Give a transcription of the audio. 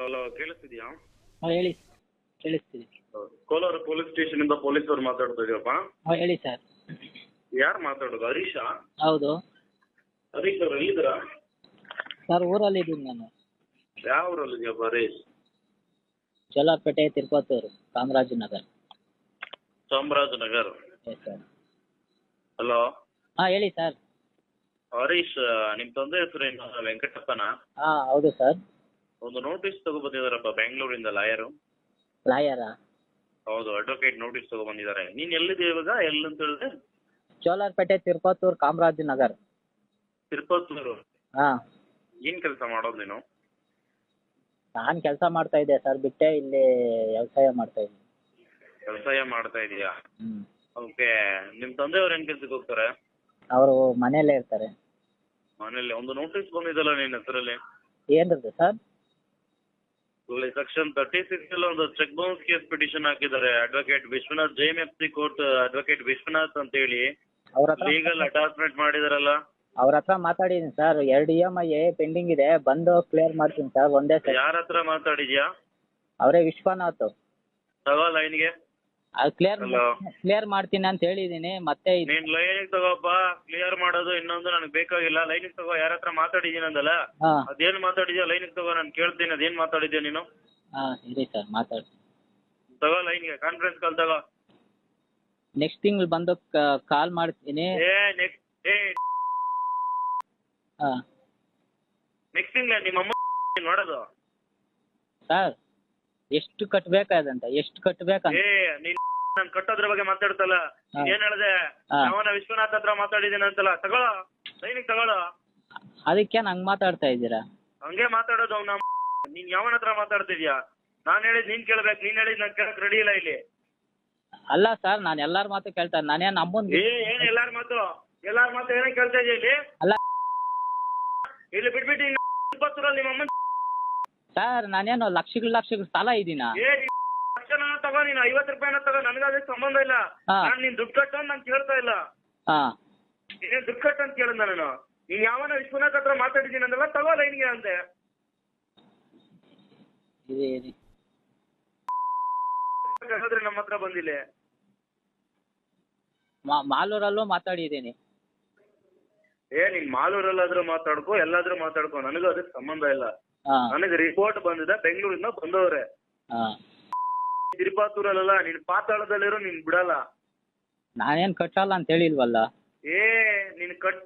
Hello, ಕೇಳಿಸ್ತಿದ್ಯಾ? ಹಾಂ ಹೇಳಿ, ಕೇಳಿಸ್ತಿದೆ. ಕೋಲಾರ ಪೊಲೀಸ್ ಸ್ಟೇಷನ್ ಇಂದ ಪೊಲೀಸರು ಮಾತಾಡ್ತಾ ಇದೀವಪ್ಪ. ಹಾಂ ಹೇಳಿ ಸರ್. ಯಾರು ಮಾತಾಡೋದು? ಹರೀಶಾ? ಹೌದು ಹರೀಶ್ ಅವ್ರು ಎಲ್ಲಿದ್ದೀರಾ? ಸರ್, ಊರಲ್ಲಿದ್ದೀನಿ ನಾನು. ಯಾವ ಊರಲ್ಲಿದ್ಯಪ್ಪ Harish? Jolarpettai, Tirupattur, Kamarajanagar. Chamarajanagar. Yes sir. Hello, ಹಾಂ ಹೇಳಿ ಸರ್. ಹರೀಶ್, ನಿಮ್ ತಂದೆ ಹೆಸರೇನು? ವೆಂಕಟಪ್ಪನ? ಹಾಂ ಹೌದು ಸರ್. ಒಂದು ನೋಟಿಸ್ ತಗೊಬಂದಿದಾರಪ್ಪ ಬೆಂಗಳೂರಿಂದ ಲಾಯರು. ಲಾಯರಾ? ಹೌದು, ಅಡ್ವೊಕೇಟ್ ನೋಟಿಸ್ ತಗೊಬಂದಿದ್ದಾರೆ. ನೀನ್ ಎಲ್ಲಿದೆ ಇವಾಗ? ಎಲ್ಲಂತ ಹೇಳಿದೆ? ಜೋಲಾರ್ಪೇಟೆ, ತಿರುಪತ್ತೂರು, ಕಾಮರಾಜನಗರ್. ತಿರುಪತ್ತೂರು. ಹಾಂ. ಏನ್ ಕೆಲಸ ಮಾಡೋದು ನೀನು? ನಾನು ಕೆಲಸ ಮಾಡ್ತಾ ಇದ್ದೆ ಸರ್, ಬಿಟ್ಟೆ ಇಲ್ಲಿ ವ್ಯವಸಾಯ ಮಾಡ್ತಾ ಇದ್ದೀನಿ. ವ್ಯವಸಾಯ ಮಾಡ್ತಾ ಇದೀಯಾ? ಹ್ಞೂ. ಓಕೆ. ನಿಮ್ ತಂದೆಯವ್ರು ಏನ್ ಕೆಲ್ಸಕ್ಕೆ ಹೋಗ್ತಾರೆ? ಅವರು ಮನೆಯಲ್ಲೇ ಇರ್ತಾರೆ. ಮನೇಲಿ ಒಂದು ನೋಟಿಸ್ ಬಂದಿದ್ದಲ್ಲ ನಿನ್ನ ಹೆಸರಲ್ಲಿ? ಏನದು ಸರ್? ಇಲ್ಲಿ ಸೆಕ್ಷನ್ 36 ಅಲ್ಲಿ ಒಂದು ಚೆಕ್ ಬೌನ್ಸ್ ಕೇಸ್ ಪಿಟಿಷನ್ ಹಾಕಿದ್ದಾರೆ. Advocate Vishwanath, JMFC court advocate Vishwanath ಅಂತ ಹೇಳಿ ಅವ್ರ ಹತ್ರ ಲೀಗಲ್ ಅಟ್ಯಾಚ್ಮೆಂಟ್ ಮಾಡಿದಾರಲ್ಲ. ಅವ್ರ ಹತ್ರ ಮಾತಾಡಿದ್ದೀನಿ ಸರ್. 2 EMI ಪೆಂಡಿಂಗ್ ಇದೆ, ಬಂದು ಕ್ಲಿಯರ್ ಮಾಡ್ತೀನಿ ಸರ್ ಒಂದೇ ಸರ್. ಯಾರ ಹತ್ರ ಮಾತಾಡಿದ್ಯಾ? ಅವರೇ ವಿಶ್ವನಾಥ್. ತಗೋ ಲೈನ್ಗೆ. ಅದು Hello. ಕ್ಲಿಯರ್ ಮಾಡ್ತೀನಿ ಅಂತ ಹೇಳಿದ್ದೀನಿ. ಮತ್ತೆ ನೀನ್ ಲೈನಿಗೆ ತಗೋಪ್ಪ. ಕ್ಲಿಯರ್ ಮಾಡೋದು ಇನ್ನೊಂದು ನನಗೆ ಬೇಕಾಗಿಲ್ಲ. ಲೈನಿಗೆ ತಗೋ. ಯಾರ ಹತ್ರ ಮಾತಾಡಿದೀನಿ ಅಂದಲ್ಲ, ಹಾಂ ಅದೇನ್ ಮಾತಾಡಿದ್ಯಾ ಲೈನಿಗೆ ತಗೋ. ನಾನು ಕೇಳ್ತೀನಿ ಅದೇನ್ ಮಾತಾಡಿದ್ಯಾ ನೀನು. ಹಾಂ ಇರಿ ಸರ್, ಮಾತಾಡ್ತೀನಿ. ತಗೋ ಲೈನ್ಗೆ. ಕಾನ್ಫರೆನ್ಸ್ ಕಾಲ್ ತಗೋ. ನೆಕ್ಸ್ಟ್ ತಿಂಗಳು ಬಂದು ಕಾಲ್ ಮಾಡ್ತೀನಿ. ನೆಕ್ಸ್ಟ್ ಹಾಂ ತಿಂಗಳ ನಿಮ್ಮ ಅಮ್ಮ ನೋಡೋದು. ಸರ್, ಎಷ್ಟು ಕಟ್ಟಬೇಕಾದಂತ, ಎಷ್ಟು ಕಟ್ಟಬೇಕಂತ? ನೀನ್ ನಾನು ಕಟ್ಟೋದ್ರ ಬಗ್ಗೆ ಮಾತಾಡ್ತಲ್ಲ. ಏನ್ ಹೇಳ್ದೆ? ಅವನ ವಿಶ್ವನಾಥ್ ಹತ್ರ ಮಾತಾಡಿದೀನಿ ಅಂತಲ್ಲ. ತಗೊಳ್ಳೋ ಲೈನಿಗೆ ತಗೊಳ್ಳೋ. ಅದಕ್ಕೆ ಹಂಗೆ ಮಾತಾಡ್ತಾ ಇದ್ದೀರಾ? ಹಂಗೆ ಮಾತಾಡೋದು ಅವ್ನ. ನೀನ್ ಯಾವನ ಹತ್ರ ಮಾತಾಡ್ತಿದ್ಯಾ? ನಾನ್ ಹೇಳಿದ್ ನೀನ್ ಕೇಳ್ಬೇಕು. ನೀನ್ ಹೇಳಿದ್ ನಾನ್ ಕೇಳಕ್ ರೆಡಿ ಇಲ್ಲ ಇಲ್ಲಿ. ಅಲ್ಲ ಸರ್, ನಾನು ಎಲ್ಲಾರ ಮಾತು ಕೇಳ್ತಾರೆ. ನಾನೇನು ಅಮ್ಮನ್ ಏನ್ ಎಲ್ಲಾರ ಮಾತು ಏನೇ ಕೇಳ್ತಾ ಇದೆಯಾ ಇಲ್ಲಿ? ಅಲ್ಲ ಇಲ್ಲಿ ಬಿಟ್ಬಿಟ್ಟು ತಿರುಪತ್ತೂರಲ್ಲಿ ನಿಮ್ಮ ಅಮ್ಮನ್. ಸರ್, ನಾನೇನು ಲಕ್ಷಗಳು ಸಾಲ ಇದ್ದೀನಾ? ಲಕ್ಷಣ ತಗೋ. ನೀನು 50 ರೂಪಾಯಿನ ತಗೋ. ನನಗಾದ್ರೆ ಸಂಬಂಧ ಇಲ್ಲ. ನಾನು ನೀನ್ ದುಡ್ಡು ಕಟ್ಟು ಅಂತ ನಾನು ಕೇಳ್ತಾ ಇಲ್ಲ. ಹಾಂ. ನೀನ್ ದುಡ್ಡು ಕಟ್ಟು ಅಂತ ಕೇಳಿದ ನಾನು. ನೀನ್ ಯಾವನ ವಿಶ್ವನಾಥ್ ಹತ್ರ ಮಾತಾಡಿದೀನಿ ಅಂದಲ್ಲ. ತಗೋ ಲೈನ್ಗೆ ಅಂತೆ. ಇರಿ ನಮ್ಮ ಹತ್ರ ಬಂದಿಲ್ಲ. ಮಾಲೂರಲ್ಲೂ ಮಾತಾಡಿದ್ದೀನಿ. ನೀನ್ ಮಾಲೂರಲ್ಲಾದ್ರೂ ಮಾತಾಡ್ಕೋ, ಎಲ್ಲಾದ್ರೂ ಮಾತಾಡ್ಕೋ. ನನಗೂ ಅದಕ್ಕೆ ಸಂಬಂಧ ಇಲ್ಲ. ಹಾಂ ನನಗೆ ರಿಪೋರ್ಟ್ ಬಂದಿದೆ, ಬೆಂಗಳೂರಿಂದ ಬಂದವ್ರೆ. ಹಾಂ. ತಿರುಪಾತೂರಲ್ಲ, ನೀನ್ ಪಾತಾಳದಲ್ಲಿರೋ ನೀನ್ ಬಿಡಲ್ಲ. ನಾನೇನು ಕಟ್ಟಲ್ಲ ಅಂತ ಹೇಳಿಲ್ವಲ್ಲ. ನೀನ್ ಕಟ್